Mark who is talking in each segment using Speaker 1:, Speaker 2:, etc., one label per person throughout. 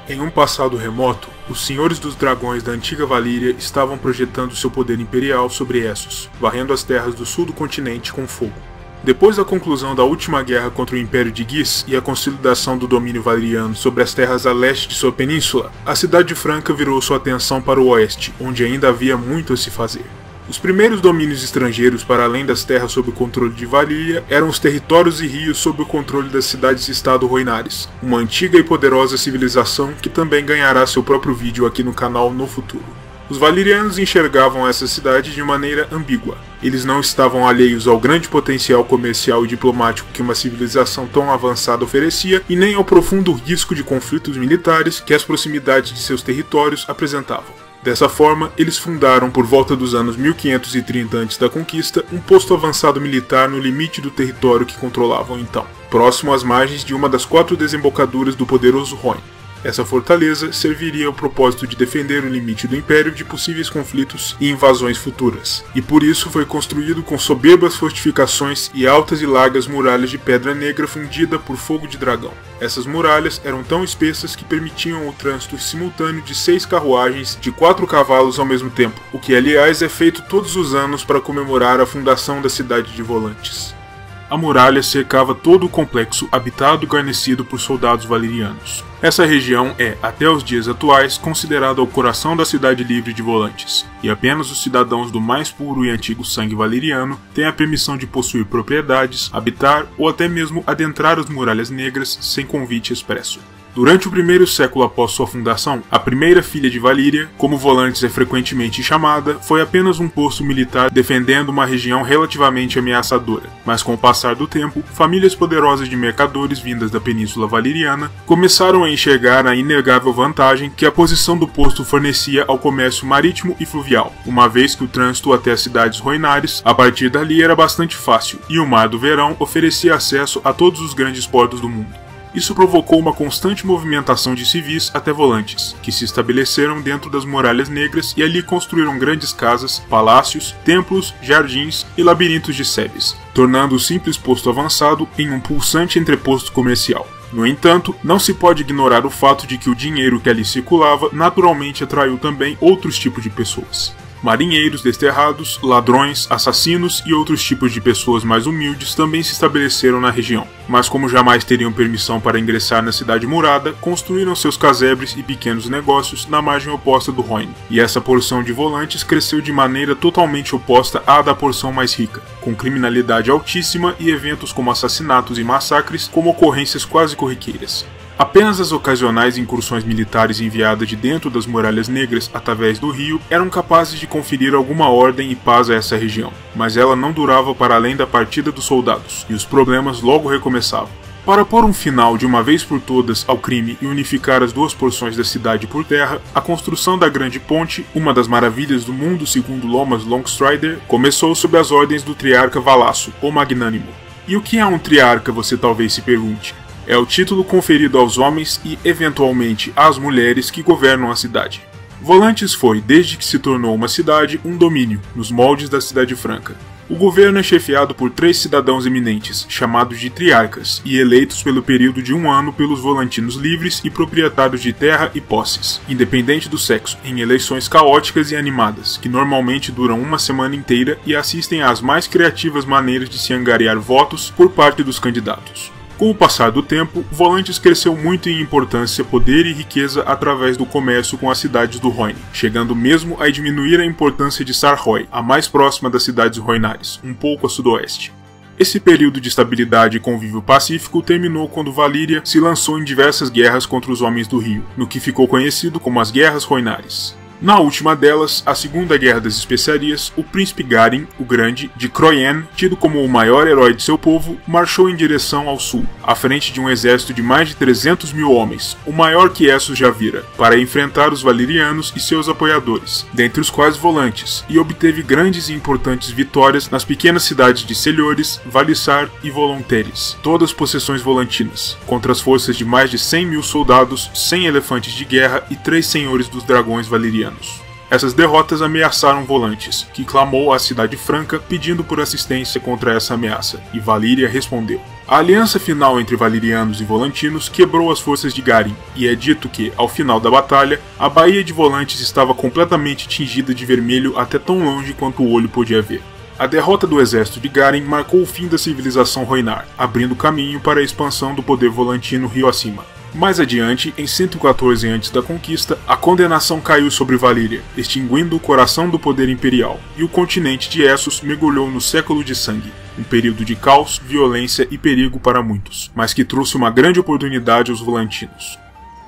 Speaker 1: Em um passado remoto, os senhores dos dragões da antiga Valíria estavam projetando seu poder imperial sobre Essos, varrendo as terras do sul do continente com fogo. Depois da conclusão da última guerra contra o Império de Gis e a consolidação do domínio valiriano sobre as terras a leste de sua península, a cidade franca virou sua atenção para o oeste, onde ainda havia muito a se fazer. Os primeiros domínios estrangeiros para além das terras sob o controle de Valíria eram os territórios e rios sob o controle das cidades-estado Rhoynaris, uma antiga e poderosa civilização que também ganhará seu próprio vídeo aqui no canal no futuro. Os valirianos enxergavam essa cidade de maneira ambígua. Eles não estavam alheios ao grande potencial comercial e diplomático que uma civilização tão avançada oferecia e nem ao profundo risco de conflitos militares que as proximidades de seus territórios apresentavam. Dessa forma, eles fundaram, por volta dos anos 1530 antes da conquista, um posto avançado militar no limite do território que controlavam então, próximo às margens de uma das 4 desembocaduras do poderoso Rhoyne. Essa fortaleza serviria ao propósito de defender o limite do Império de possíveis conflitos e invasões futuras, e por isso foi construído com soberbas fortificações e altas e largas muralhas de pedra negra fundida por fogo de dragão. Essas muralhas eram tão espessas que permitiam o trânsito simultâneo de 6 carruagens de 4 cavalos ao mesmo tempo, o que aliás é feito todos os anos para comemorar a fundação da cidade de Volantis. A muralha cercava todo o complexo habitado e guarnecido por soldados valirianos. Essa região é, até os dias atuais, considerada o coração da cidade livre de Volantis, e apenas os cidadãos do mais puro e antigo sangue valiriano têm a permissão de possuir propriedades, habitar ou até mesmo adentrar as muralhas negras sem convite expresso. Durante o primeiro século após sua fundação, a primeira filha de Valíria, como Volantis é frequentemente chamada, foi apenas um posto militar defendendo uma região relativamente ameaçadora. Mas com o passar do tempo, famílias poderosas de mercadores vindas da Península Valiriana começaram a enxergar a inegável vantagem que a posição do posto fornecia ao comércio marítimo e fluvial, uma vez que o trânsito até as cidades Rhoynaris a partir dali era bastante fácil, e o Mar do Verão oferecia acesso a todos os grandes portos do mundo. Isso provocou uma constante movimentação de civis até Volantis, que se estabeleceram dentro das muralhas negras e ali construíram grandes casas, palácios, templos, jardins e labirintos de sebes, tornando o simples posto avançado em um pulsante entreposto comercial. No entanto, não se pode ignorar o fato de que o dinheiro que ali circulava naturalmente atraiu também outros tipos de pessoas. Marinheiros desterrados, ladrões, assassinos e outros tipos de pessoas mais humildes também se estabeleceram na região, mas como jamais teriam permissão para ingressar na cidade murada, construíram seus casebres e pequenos negócios na margem oposta do Rhoyne, e essa porção de Volantis cresceu de maneira totalmente oposta à da porção mais rica, com criminalidade altíssima e eventos como assassinatos e massacres como ocorrências quase corriqueiras. Apenas as ocasionais incursões militares enviadas de dentro das muralhas negras através do rio eram capazes de conferir alguma ordem e paz a essa região, mas ela não durava para além da partida dos soldados, e os problemas logo recomeçavam. Para pôr um final de uma vez por todas ao crime e unificar as 2 porções da cidade por terra, a construção da Grande Ponte, uma das maravilhas do mundo segundo Lomas Longstrider, começou sob as ordens do Triarca Valasso, o Magnânimo. E o que é um Triarca, você talvez se pergunte? É o título conferido aos homens e, eventualmente, às mulheres que governam a cidade. Volantis foi, desde que se tornou uma cidade, um domínio, nos moldes da Cidade Franca. O governo é chefiado por 3 cidadãos eminentes, chamados de triarcas, e eleitos pelo período de 1 ano pelos volantinos livres e proprietários de terra e posses, independente do sexo, em eleições caóticas e animadas, que normalmente duram uma semana inteira e assistem às mais criativas maneiras de se angariar votos por parte dos candidatos. Com o passar do tempo, Volantis cresceu muito em importância, poder e riqueza através do comércio com as cidades do Rhoyne, chegando mesmo a diminuir a importância de Sarroi, a mais próxima das cidades Rhoynaris, um pouco a sudoeste. Esse período de estabilidade e convívio pacífico terminou quando Valíria se lançou em diversas guerras contra os Homens do Rio, no que ficou conhecido como as Guerras Rhoynaris. Na última delas, a Segunda Guerra das Especiarias, o príncipe Garin, o Grande, de Chroyen, tido como o maior herói de seu povo, marchou em direção ao sul, à frente de um exército de mais de 300 mil homens, o maior que Essos já vira, para enfrentar os valirianos e seus apoiadores, dentre os quais Volantis, e obteve grandes e importantes vitórias nas pequenas cidades de Selhores, Valissar e Volonteris, todas possessões volantinas, contra as forças de mais de 100 mil soldados, 100 elefantes de guerra e 3 senhores dos dragões valirianos. Essas derrotas ameaçaram Volantis, que clamou à Cidade Franca pedindo por assistência contra essa ameaça, e Valíria respondeu. A aliança final entre valirianos e volantinos quebrou as forças de Garin, e é dito que, ao final da batalha, a Baía de Volantes estava completamente tingida de vermelho até tão longe quanto o olho podia ver. A derrota do exército de Garin marcou o fim da civilização Rhoynar, abrindo caminho para a expansão do poder volantino rio acima. Mais adiante, em 114 antes da conquista, a condenação caiu sobre Valíria, extinguindo o coração do poder imperial, e o continente de Essos mergulhou no século de sangue, um período de caos, violência e perigo para muitos, mas que trouxe uma grande oportunidade aos volantinos.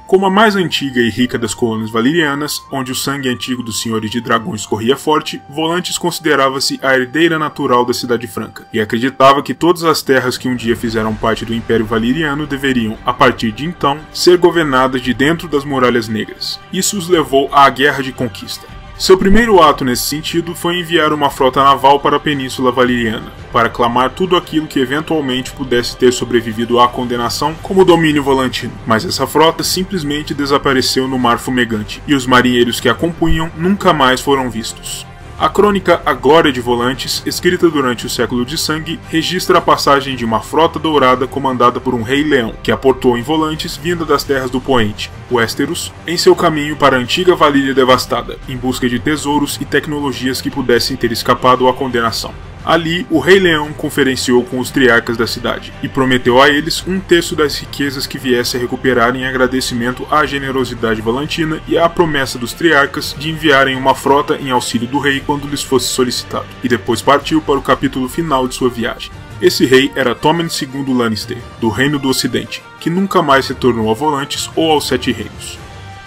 Speaker 1: Como a mais antiga e rica das colônias valirianas, onde o sangue antigo dos senhores de dragões corria forte, Volantes considerava-se a herdeira natural da Cidade Franca, e acreditava que todas as terras que um dia fizeram parte do Império Valiriano deveriam, a partir de então, ser governadas de dentro das Muralhas Negras. Isso os levou à Guerra de Conquista. Seu primeiro ato nesse sentido foi enviar uma frota naval para a Península Valiriana, para clamar tudo aquilo que eventualmente pudesse ter sobrevivido à condenação como domínio volantino. Mas essa frota simplesmente desapareceu no Mar Fumegante, e os marinheiros que a compunham nunca mais foram vistos. A crônica A Glória de Volantes, escrita durante o Século de Sangue, registra a passagem de uma frota dourada comandada por um rei leão, que aportou em Volantes vinda das terras do Poente, Westeros, em seu caminho para a antiga Valíria devastada, em busca de tesouros e tecnologias que pudessem ter escapado à condenação. Ali, o Rei Leão conferenciou com os triarcas da cidade e prometeu a eles um terço das riquezas que viesse a recuperar em agradecimento à generosidade volantina e à promessa dos triarcas de enviarem uma frota em auxílio do rei quando lhes fosse solicitado, e depois partiu para o capítulo final de sua viagem. Esse rei era Tommen II Lannister, do Reino do Ocidente, que nunca mais retornou a Volantes ou aos Sete Reinos.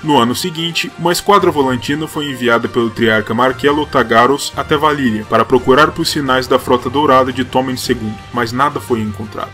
Speaker 1: No ano seguinte, uma esquadra volantina foi enviada pelo triarca Markello Tagaros até Valíria para procurar por sinais da frota dourada de Tommen II, mas nada foi encontrado.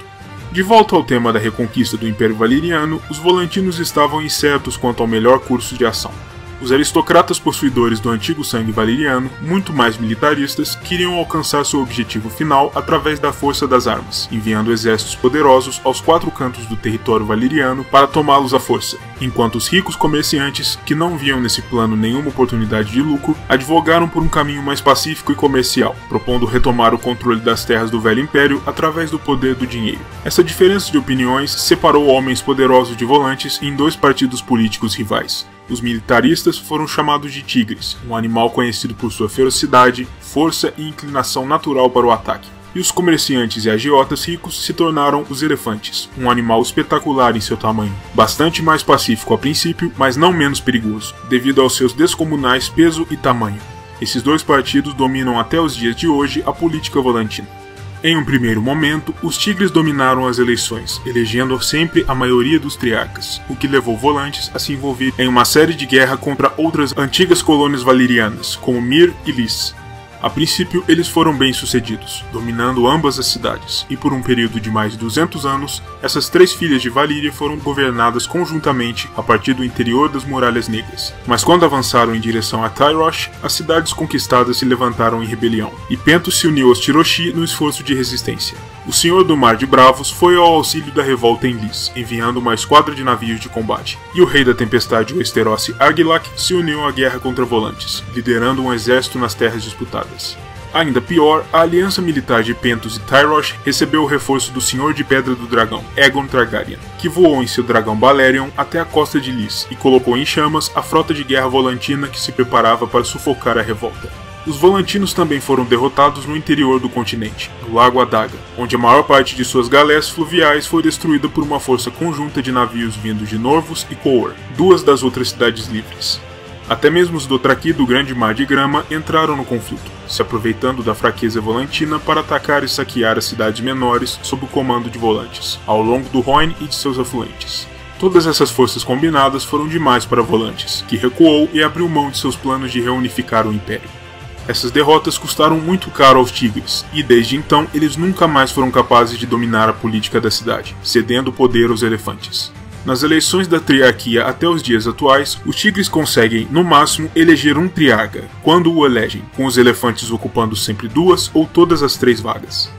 Speaker 1: De volta ao tema da reconquista do Império Valiriano, os volantinos estavam incertos quanto ao melhor curso de ação. Os aristocratas possuidores do antigo sangue valiriano, muito mais militaristas, queriam alcançar seu objetivo final através da força das armas, enviando exércitos poderosos aos quatro cantos do território valiriano para tomá-los à força, enquanto os ricos comerciantes, que não viam nesse plano nenhuma oportunidade de lucro, advogaram por um caminho mais pacífico e comercial, propondo retomar o controle das terras do Velho Império através do poder do dinheiro. Essa diferença de opiniões separou homens poderosos de Volantes em dois partidos políticos rivais. Os militaristas foram chamados de tigres, um animal conhecido por sua ferocidade, força e inclinação natural para o ataque. E os comerciantes e agiotas ricos se tornaram os elefantes, um animal espetacular em seu tamanho, bastante mais pacífico a princípio, mas não menos perigoso, devido aos seus descomunais peso e tamanho. Esses dois partidos dominam até os dias de hoje a política volantina. Em um primeiro momento, os tigres dominaram as eleições, elegendo sempre a maioria dos triarcas, o que levou Volantes a se envolver em uma série de guerra contra outras antigas colônias valirianas, como Myr e Lys. A princípio, eles foram bem-sucedidos, dominando ambas as cidades, e por um período de mais de 200 anos, essas três filhas de Valíria foram governadas conjuntamente a partir do interior das Muralhas Negras. Mas quando avançaram em direção a Tyrosh, as cidades conquistadas se levantaram em rebelião, e Pentos se uniu aos Tiroshi no esforço de resistência. O Senhor do Mar de Bravos foi ao auxílio da revolta em Lys, enviando uma esquadra de navios de combate, e o Rei da Tempestade Westerosi Argilac se uniu à guerra contra Volantes, liderando um exército nas terras disputadas. Ainda pior, a aliança militar de Pentos e Tyrosh recebeu o reforço do Senhor de Pedra do Dragão, Aegon Targaryen, que voou em seu dragão Balerion até a costa de Lys e colocou em chamas a frota de guerra volantina que se preparava para sufocar a revolta. Os volantinos também foram derrotados no interior do continente, no Lago Adaga, onde a maior parte de suas galés fluviais foi destruída por uma força conjunta de navios vindos de Norvus e Coor, duas das outras cidades livres. Até mesmo os Dothraki do Grande Mar de Grama entraram no conflito, se aproveitando da fraqueza volantina para atacar e saquear as cidades menores sob o comando de Volantes, ao longo do Rhoyne e de seus afluentes. Todas essas forças combinadas foram demais para Volantes, que recuou e abriu mão de seus planos de reunificar o Império. Essas derrotas custaram muito caro aos tigres, e desde então eles nunca mais foram capazes de dominar a política da cidade, cedendo o poder aos elefantes. Nas eleições da triarquia até os dias atuais, os tigres conseguem, no máximo, eleger um triarca, quando o elegem, com os elefantes ocupando sempre duas ou todas as três vagas.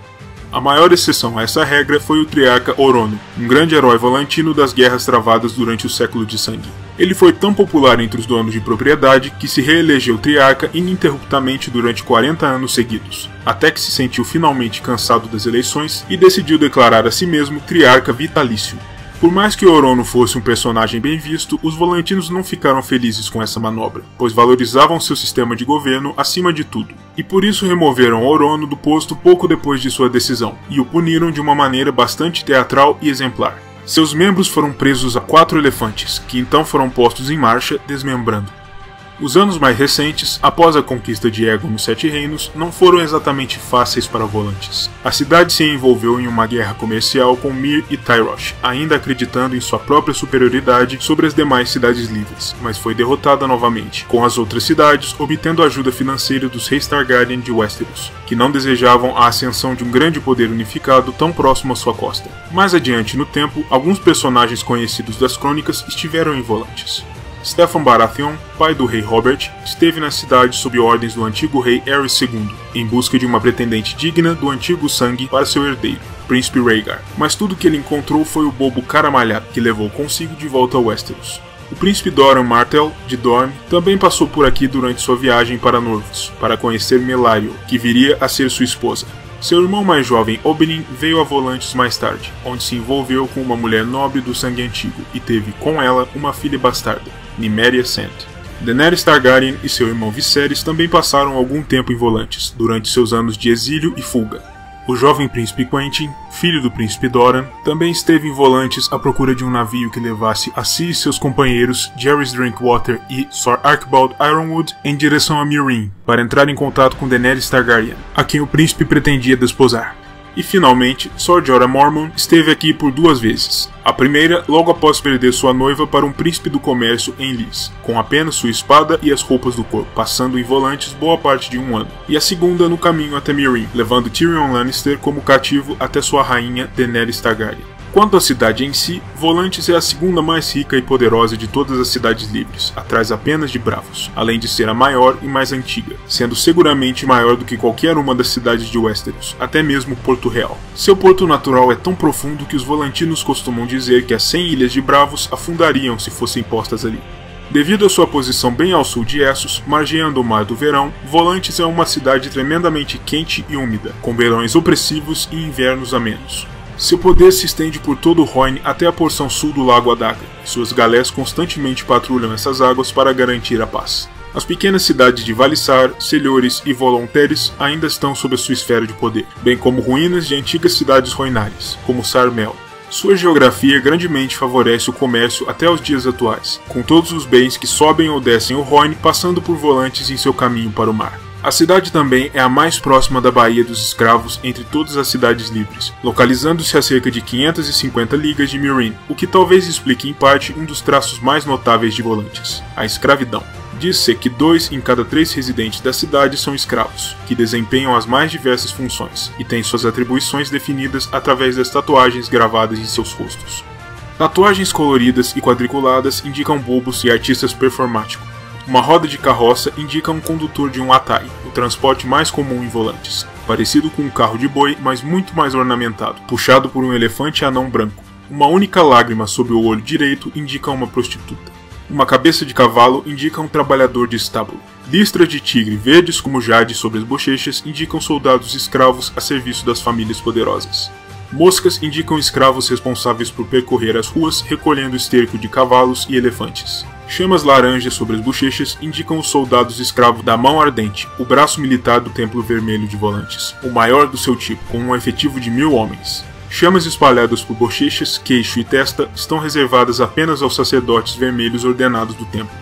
Speaker 1: A maior exceção a essa regra foi o Triarca Orono, um grande herói volantino das guerras travadas durante o Século de Sangue. Ele foi tão popular entre os donos de propriedade que se reelegeu Triarca ininterruptamente durante 40 anos seguidos, até que se sentiu finalmente cansado das eleições e decidiu declarar a si mesmo Triarca Vitalício. Por mais que Orono fosse um personagem bem visto, os volantinos não ficaram felizes com essa manobra, pois valorizavam seu sistema de governo acima de tudo, e por isso removeram Orono do posto pouco depois de sua decisão, e o puniram de uma maneira bastante teatral e exemplar. Seus membros foram presos a 4 elefantes, que então foram postos em marcha, desmembrando. Os anos mais recentes, após a conquista de Aegon nos Sete Reinos, não foram exatamente fáceis para Volantis. A cidade se envolveu em uma guerra comercial com Myr e Tyrosh, ainda acreditando em sua própria superioridade sobre as demais cidades livres, mas foi derrotada novamente, com as outras cidades obtendo ajuda financeira dos reis Targaryen de Westeros, que não desejavam a ascensão de um grande poder unificado tão próximo à sua costa. Mais adiante no tempo, alguns personagens conhecidos das crônicas estiveram em Volantis. Steffon Baratheon, pai do rei Robert, esteve na cidade sob ordens do antigo rei Aerys II, em busca de uma pretendente digna do antigo sangue para seu herdeiro, Príncipe Rhaegar. Mas tudo que ele encontrou foi o bobo caramalhado que levou consigo de volta a Westeros. O príncipe Doran Martell, de Dorne, também passou por aqui durante sua viagem para Norvus, para conhecer Melario, que viria a ser sua esposa. Seu irmão mais jovem, Oberyn, veio a Volantis mais tarde, onde se envolveu com uma mulher nobre do sangue antigo e teve com ela uma filha bastarda, Nymeria Sand. Daenerys Targaryen e seu irmão Viserys também passaram algum tempo em Volantis, durante seus anos de exílio e fuga. O jovem príncipe Quentyn, filho do príncipe Doran, também esteve em Volantis à procura de um navio que levasse a si e seus companheiros Jaehaerys Drinkwater e Sir Archibald Ironwood em direção a Meereen, para entrar em contato com Daenerys Targaryen, a quem o príncipe pretendia desposar. E finalmente, Sir Jorah Mormont esteve aqui por 2 vezes. A primeira, logo após perder sua noiva para um príncipe do comércio em Lys, com apenas sua espada e as roupas do corpo, passando em Volantis boa parte de 1 ano. E a segunda no caminho até Meereen, levando Tyrion Lannister como cativo até sua rainha Daenerys Targaryen. Quanto à cidade em si, Volantis é a segunda mais rica e poderosa de todas as cidades livres, atrás apenas de Braavos, além de ser a maior e mais antiga, sendo seguramente maior do que qualquer uma das cidades de Westeros, até mesmo Porto Real. Seu porto natural é tão profundo que os volantinos costumam dizer que as 100 ilhas de Braavos afundariam se fossem postas ali. Devido à sua posição bem ao sul de Essos, margeando o Mar do Verão, Volantis é uma cidade tremendamente quente e úmida, com verões opressivos e invernos amenos. Seu poder se estende por todo o Rhoyne até a porção sul do Lago Adaga. Suas galés constantemente patrulham essas águas para garantir a paz. As pequenas cidades de Valissar, Selhores e Volontaires ainda estão sob a sua esfera de poder, bem como ruínas de antigas cidades rhoynárias, como Sarmel. Sua geografia grandemente favorece o comércio até os dias atuais, com todos os bens que sobem ou descem o Rhoyne passando por Volantis em seu caminho para o mar. A cidade também é a mais próxima da Baía dos Escravos entre todas as cidades livres, localizando-se a cerca de 550 ligas de Meereen, o que talvez explique em parte um dos traços mais notáveis de Volantis, a escravidão. Diz-se que 2 em cada 3 residentes da cidade são escravos, que desempenham as mais diversas funções, e têm suas atribuições definidas através das tatuagens gravadas em seus rostos. Tatuagens coloridas e quadriculadas indicam bulbos e artistas performáticos. Uma roda de carroça indica um condutor de um atai, o transporte mais comum em Volantis, parecido com um carro de boi, mas muito mais ornamentado, puxado por um elefante anão branco. Uma única lágrima sob o olho direito indica uma prostituta. Uma cabeça de cavalo indica um trabalhador de estábulo. Listras de tigre verdes como jade sobre as bochechas indicam soldados escravos a serviço das famílias poderosas. Moscas indicam escravos responsáveis por percorrer as ruas recolhendo esterco de cavalos e elefantes. Chamas laranjas sobre as bochechas indicam os soldados escravos da Mão Ardente, o braço militar do Templo Vermelho de Volantis, o maior do seu tipo, com um efetivo de 1000 homens. Chamas espalhadas por bochechas, queixo e testa estão reservadas apenas aos sacerdotes vermelhos ordenados do templo.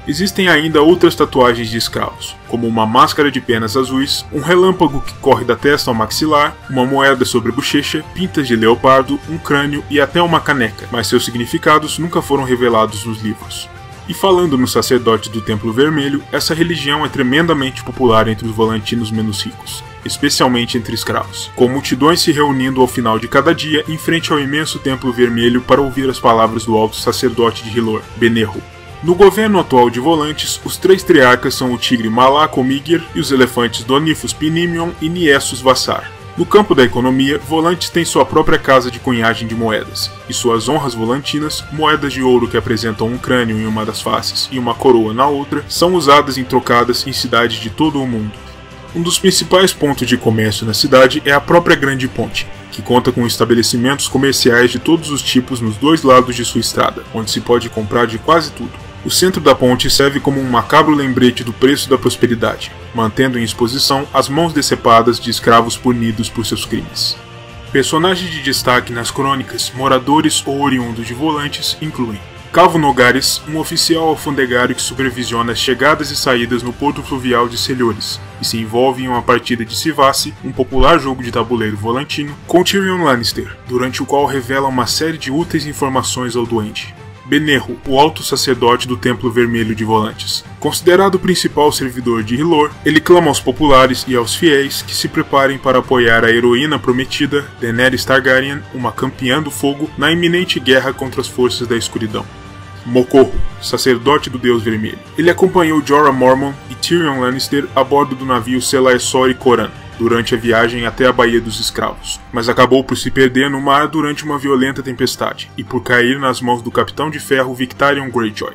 Speaker 1: Existem ainda outras tatuagens de escravos, como uma máscara de penas azuis, um relâmpago que corre da testa ao maxilar, uma moeda sobre a bochecha, pintas de leopardo, um crânio e até uma caneca, mas seus significados nunca foram revelados nos livros. E falando nos sacerdotes do Templo Vermelho, essa religião é tremendamente popular entre os volantinos menos ricos, especialmente entre escravos, com multidões se reunindo ao final de cada dia em frente ao imenso Templo Vermelho para ouvir as palavras do alto sacerdote de Hilor, Benerro. No governo atual de Volantis, os 3 triarcas são o tigre Malak Omigir e os elefantes Donifus Pinimion e Niessus Vassar. No campo da economia, Volantis tem sua própria casa de cunhagem de moedas, e suas honras volantinas, moedas de ouro que apresentam um crânio em uma das faces e uma coroa na outra, são usadas em trocadas em cidades de todo o mundo. Um dos principais pontos de comércio na cidade é a própria Grande Ponte, que conta com estabelecimentos comerciais de todos os tipos nos dois lados de sua estrada, onde se pode comprar de quase tudo. O centro da ponte serve como um macabro lembrete do preço da prosperidade, mantendo em exposição as mãos decepadas de escravos punidos por seus crimes. Personagens de destaque nas crônicas, moradores ou oriundos de Volantis, incluem Calvo Nogares, um oficial alfandegário que supervisiona as chegadas e saídas no porto fluvial de Selhores, e se envolve em uma partida de Civace, um popular jogo de tabuleiro volantino, com Tyrion Lannister, durante o qual revela uma série de úteis informações ao doente. Benerro, o alto sacerdote do Templo Vermelho de Volantis. Considerado o principal servidor de Hylor, ele clama aos populares e aos fiéis que se preparem para apoiar a heroína prometida, Daenerys Targaryen, uma campeã do fogo, na iminente guerra contra as forças da escuridão. Mocorro, sacerdote do Deus Vermelho. Ele acompanhou Jorah Mormont e Tyrion Lannister a bordo do navio Selaesori Coran, durante a viagem até a Baía dos Escravos, mas acabou por se perder no mar durante uma violenta tempestade, e por cair nas mãos do Capitão de Ferro Victarion Greyjoy.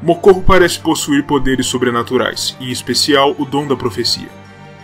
Speaker 1: Mocorro parece possuir poderes sobrenaturais, em especial o dom da profecia.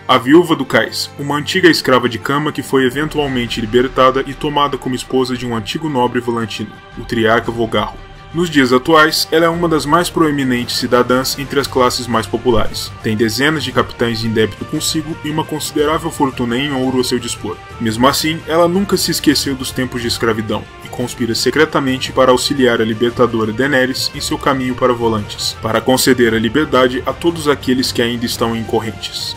Speaker 1: A Viúva do Cais, uma antiga escrava de cama que foi eventualmente libertada e tomada como esposa de um antigo nobre volantino, o Triarca Vogarro. Nos dias atuais, ela é uma das mais proeminentes cidadãs entre as classes mais populares. Tem dezenas de capitães em débito consigo e uma considerável fortuna em ouro a seu dispor. Mesmo assim, ela nunca se esqueceu dos tempos de escravidão e conspira secretamente para auxiliar a libertadora Daenerys em seu caminho para Volantis, para conceder a liberdade a todos aqueles que ainda estão em correntes.